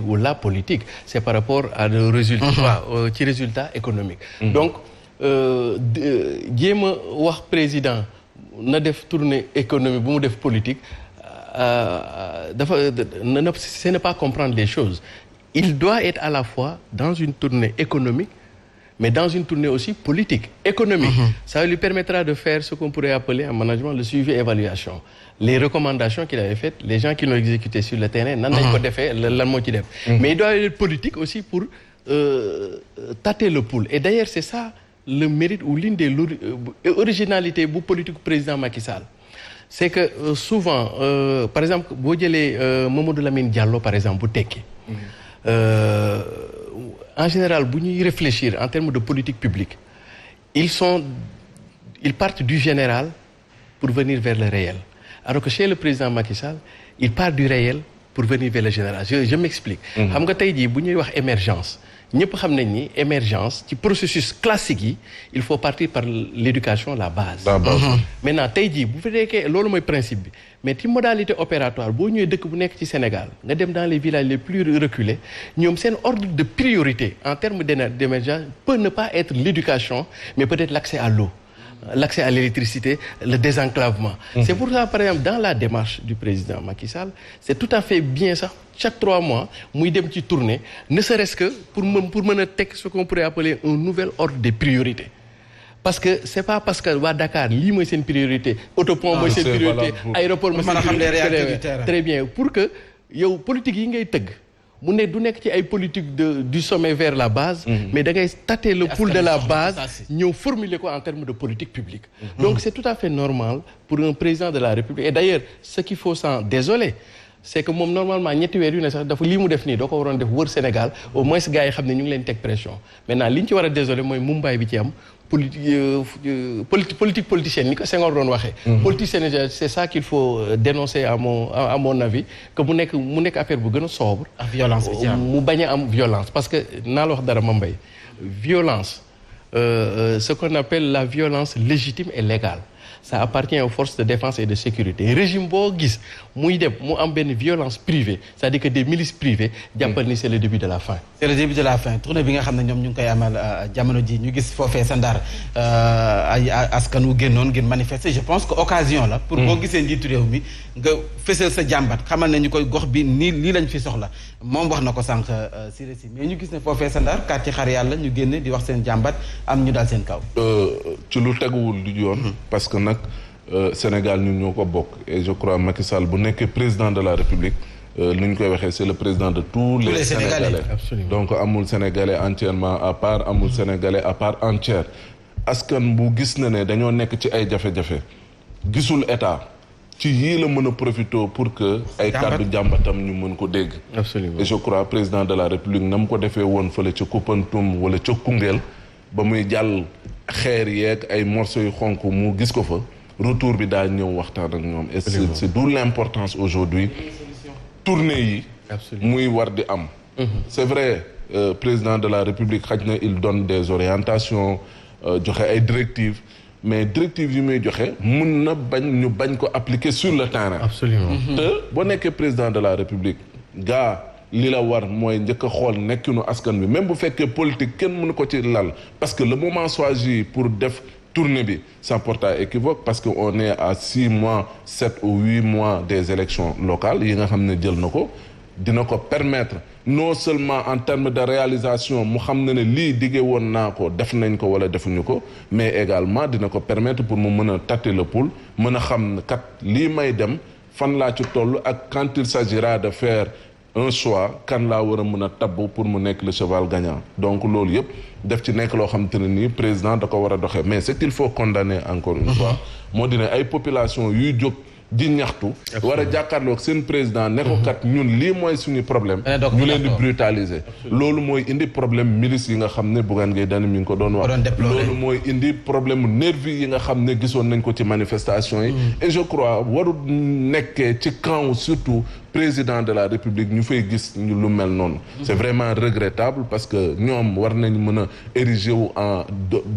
ou la politique, c'est par rapport à le résultat, ci résultat économique. Donc jéem a wax président na def tournée économique bu mu def politique ce n'est pas comprendre les choses. Il doit être à la fois dans une tournée économique, mais dans une tournée aussi politique, économique. Ça lui permettra de faire ce qu'on pourrait appeler en management le suivi et évaluation. Les recommandations qu'il avait faites, les gens qui l'ont exécuté sur le terrain, nan lañ ko defee lan moo ci def. Mais il doit être politique aussi pour tâter le pouls. Et d'ailleurs, c'est ça le mérite ou l'une des originalités bu politique président Macky Sall. C'est que souvent, par exemple, boo jëlee Mamadou Lamine Diallo, par exemple, bu tekki. En général, bu ñuy réfléchir en termes de politique publique, ils partent du général pour venir vers le réel. Alors que chez le président Macky Sall, il part du réel pour venir vers le général. Je m'explique. Xam nga tey jii bu ñuy wax émergence, ñëpp xam nañ ni émergence ci processus classique yi il faut partir par l'éducation, la base. Maintenant tey jii bu fekkee loolu mooy principe bi mais ci modalité opératoire boo ñëwee dëkk bu nekk ci Sénégal nga dem dans les villages les plus reculés ñoom seen ordre de priorité en termes d'émergence peut ne pas être l'éducation mais peut-être l'accès à l'eau, l'accès à l'électricité, le désenclavement. C'est pour ça, par exemple, dans la démarche du président Macky Sall, c'est tout à fait bien ça. Chaque 3 mois, muy dem ci tournée, ne serait-ce que pour mën a teg ce qu'on pourrait appeler un nouvel ordre des priorités. Parce que c'est pas parce que waa Dakar lii mooy seen priorité, autopont mooy seen priorité, aéroport mooy seen priorité. Très bien, pour que yow politique yi ngay tëgg mu ne du nekk ci ay politique du sommet vers la base, mais da ngay tâter le pouls de la base ñëw formuler ko en termes de politique publique. Donc c'est tout à fait normal pour un président de la République. Et d'ailleurs ce qu'il faut s'en désoler, c'est que moom normalement ñetti weer yu ne sax dafa lii mu def nii doo ko waroon def wër Sénégal au moins gars yi xam ne ñu ngi leen teg pression. Maintenant li ñu ci war a désoler mooy mumbaay bi ci am politique politicienne ni ko Senghor doon waxee. Politicienne, c'est ça qu'il faut dénoncer à mon avis, que mu nekk affaire bu gën a sobre. Violence mu bañ a am violence parce que naa la wax dara ma mbay violence ce qu'on appelle la violence légitime et légale. Ça appartient aux forces de défense et de sécurité. Régime boo gis muy dem mu am benn violence privée, c'est-à-dire que des milices privées jàppal ni c'est le début de la fin. C'est le début de la fin. Tournée bi nga xam ne ñoom ñu ngi koy amal jamono ji ñu gis foofee sa Ndar ay askan wu génnoon ngeen manifester. Je pense que occasion la pour boo gisee njiitu réew mi nga fësal sa jàmbat xamal ne ñu koy gox bi nii lii lañ fi soxla moom wax na ko sànq si récit mais ñu gis ne foofee sa Ndar quartier xar yàlla ñu génne di wax seen jàmbat am ñu daal seen kaw. ci lu teguwul du yoon parce que nag Sénégal ñun ñoo ko bokk et je crois Macky Sall bu nekkee président de la République lu ñu koy waxee c'est le président de tous les Sénégalais. Absolument. Donc amul Sénégalais entièrement à part, amul Sénégalais à part entière. Askan bu gis na ne dañoo nekk ci ay jafe-jafe gisul état ci yii la mën a profiter pour que ay kàddu jàmbatam ñu mën ko dégg. Absolument. Et je crois président de la République na mu ko defee woon fële ca Koupantoum wala ca Koungheul ba muy jàll xeer yeeg ay morceaux yu xonk mu gis ko fa retour bi daa ñëw waxtaan ak ñoom. Et c'est d'où l'importance aujourd'hui tournée yi muy war di am. C'est vrai président de la République xaj na il donne des orientations joxe ay directives mais directives yi muy joxe mun na ñu bañ ko appliquer sur le terrain. Absolument. te boo nekkee président de la République gaa li la war mooy njëkk a xool nekkinu askan bi même bu fekkee politique kenn mënu ko ci lal parce que le moment choisi pour def tournée bi ça porte à équivoque parce que on est à 6 mois 7 ou 8 mois des élections locales yi nga xam ne jël na ko dina ko permettre non seulement en termes de réalisation mu xam ne lii diggee woon naa ko def nañ ko wala defuñu ko mais également dina ko permettre pour mu mën a tâter le pouls mën a xam kat lii may dem fan laa ci toll ak quand il s'agira de faire un choix kan laa war a mën a tabb pour mu nekk le cheval gagnant. Donc loolu yëpp def ci nekk loo xam te ne nii président da ko war a doxee mais ce qu'il faut condamner encore une fois moo dina ay population yuy jóg di ñaxtu war a jàkkaarloog seen président ne ko kat ñun lii mooy suñu problème ñu leen di brutaliser loolu mooy indi problème milice yi nga xam ne Bougane Gueye Dany mi ngi ko doon wax loolu mooy indi problème nervi yi nga xam ne gisoon nañ ko ci manifestation yi et je crois warul nekkee ci camp surtout président de la République ñu fay gis ñu lu mel noonu c'est vraiment regrettable parce que ñoom war nañ mën a ériger wu en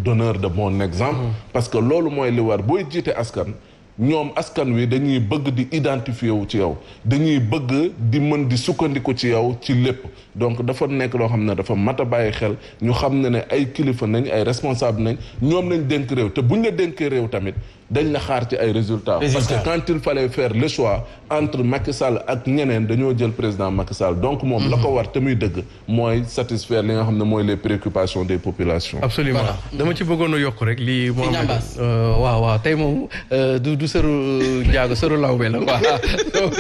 donneur de bon exemple parce que loolu mooy li war booy jiite askan ñoom askan wi dañuy bëgg di identifier wu ci yow dañuy bëgg di mën di sukkandiku ci yow ci lépp donc dafa nekk loo xam ne dafa mat a bàyyi xel ñu xam ne ay kilifa nañ ay responsable nañ ñoom nañ dénk réew te buñ la dénkee réew tamit dañ la xaar ci ay résultats. Parce que quand il fallait faire le choix entre Macky Sall ak ñeneen dañoo jël président Macky Sall donc moom la ko war te muy dëgg mooy satisfaire li nga xam ne mooy les préoccupations des populations. Absolument dama ci bëggoon a yokk rek lii Mohamed waaw tey moom du sëru njaago sëru lawbe la waaw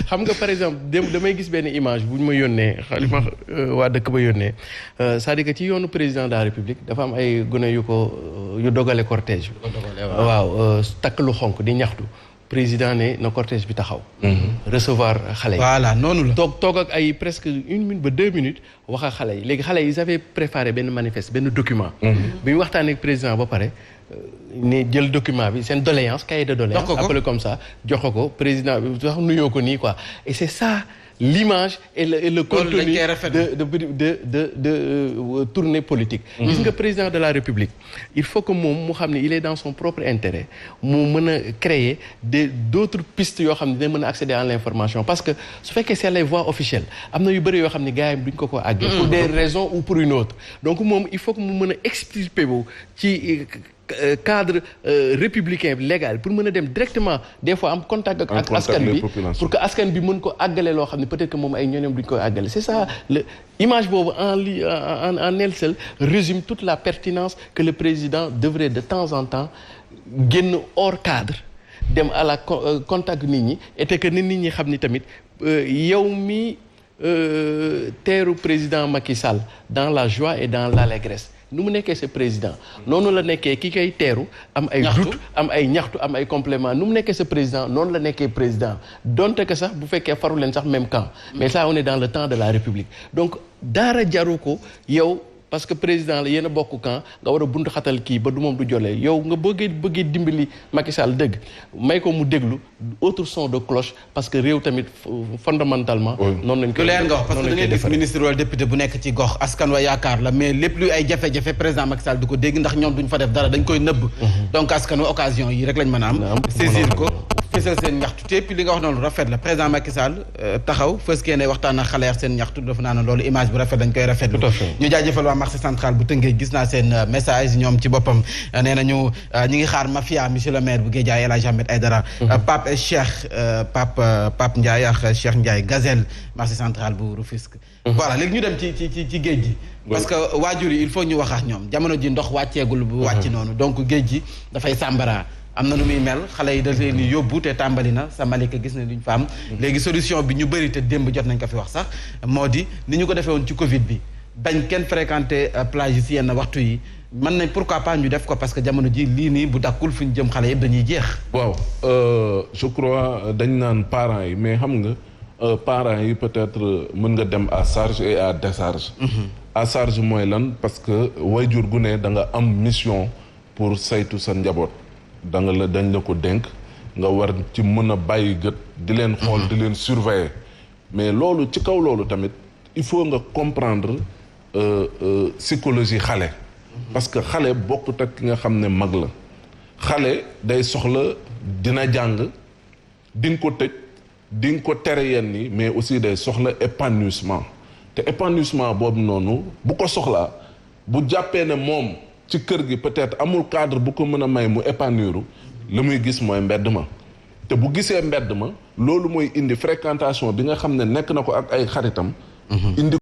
xam nga par exemple damay gis benn image bu ñu ma yónnee xalima waa dëkk ba yónnee c'est-à-dire que ci yoonu président de la République dafa am ay gune yu dogale cortège waaw takk lu xonk di ñaxtu président ne na cortège bi taxaw recevoir xale yi voilà noonu la toog ak ay presque 1 minute ba 2 minutes wax ak xale yi léegi xale yi ils avaient préparé benn manifeste benn document bi ñu waxtaanee ak président ba pare ne jël document bi seen doléance cahier de doléance appelé comme ça jox ko président bi sax nuyoo ko nii quoi et c'est ça l'image et le contenu de tournée politique gis nga président de la République il faut que moom mu xam ne il est dans son propre intérêt mu mën a créer d'autres pistes yoo xam ne dina mën a accéder à l'information parce que su fekkee c'est les voies officielles am na yu bëri yoo xam ne gars yi duñ ko àggee pour des raisons ou pour une autre donc moom il faut que mu mën a expliquer bu ci cadre républicain légal pour mën a dem directement des fois am contact ak askan bi pour que askan bi mën ko àggale loo xam ne peut-être que moom ay ñooñam duñ koy àggale c'est ça image boobu en elle seule résume toute la pertinence que le président devrait de temps en temps génn hors cadre dem à la contact nit ñi et que nit ñi xam ni tamit yow mi teeru président Macky Sall dans la joie et dans l'allégresse nu mu nekkee sa président noonu la nekkee ki koy teeru am ay doute am ay ñaxtu am ay complément nu mu nekkee sa président noonu la nekkee président donte que sax bu fekkee faru leen sax même camp mais ça on est dans le temps de la République donc dara jaru ko yow parce que président la yéen a bokk camp nga war a buntu xatal kii ba du moom du jolee yow nga bëggee dimbali Macky Sall dëgg may ko mu déglu autre son de cloche parce que réew tamit fondamentalement noonu lañ ko leer nga wax parce que da ngay gis ministre wala député bu nekk ci gox askan wa yaakaar la mais lépp luy ay jafe-jafe président Macky Sall du ko dégg ndax ñoom duñ fa def dara dañ koy nëbb donc askan wa occasion yi rek lañ mën a am saisir ko fësal seen ñaxtu te puis li nga wax noonu rafet la président Macky Sall taxaw fës kee ne waxtaan ak xale seen ñaxtu dafa naa ne loolu image bu rafet dañ koy rafetlu ñu jaajëfal waa marché central bu Tëngéej gis naa seen message ñoom ci boppam nee nañu ñi ngi xaar mafia monsieur le maire bu Guédiawaye El Hadj Ahmed Aïdara Pape Cheikh Pape Ndiaye ak Cheikh Ndiaye Gazelle marché central bu Rufisque voilà léegi ñu dem ci géej gi parce que waajur yi il faut ñu wax ak ñoom jamono ji ndox wàcceegul bu wàcc noonu donc géej gi dafay sàmbara am na nu muy mel xale yi da leen di yóbbu te tàmbali na sa Malika gis na duñ fa am léegi solution bi ñu bëri te démb jot nañ ko fi wax sax moo di ni ñu ko defee woon ci Covid bi bañ kenn fréquenter plage yi si yenn waxtu yi mën nañ pourquoi pas ñu def ko parce que jamono ji lii nii bu dakkul fu ñu jëm xale yëpp dañuy jeex. waaw je crois dañ naan parents yi mais xam nga parents yi peut-être mën nga dem à charge et à décharge. à charge mooy lan parce que wayjur gu ne da nga am mission pour saytu sa njaboot. dañ la ko dénk nga war ci mën a bàyyi gët di leen xool di leen surveiller mais loolu ci kaw loolu tamit il faut nga comprendre psychologie xale parce que xale bokkut ak ki nga xam ne mag la xale day soxla dina jàng di nga ko tëj di nga ko tere yenn yi mais aussi day soxla épanouissement te épanouissement boobu noonu bu ko soxlaa bu jàppee ne moom ci kër gi peut-être amul cadre bu ko mën a may mu épanouir la muy gis mooy mbedd ma te bu gisee mbedd ma loolu mooy indi fréquentation bi nga xam ne nekk na ko ak ay xaritam indi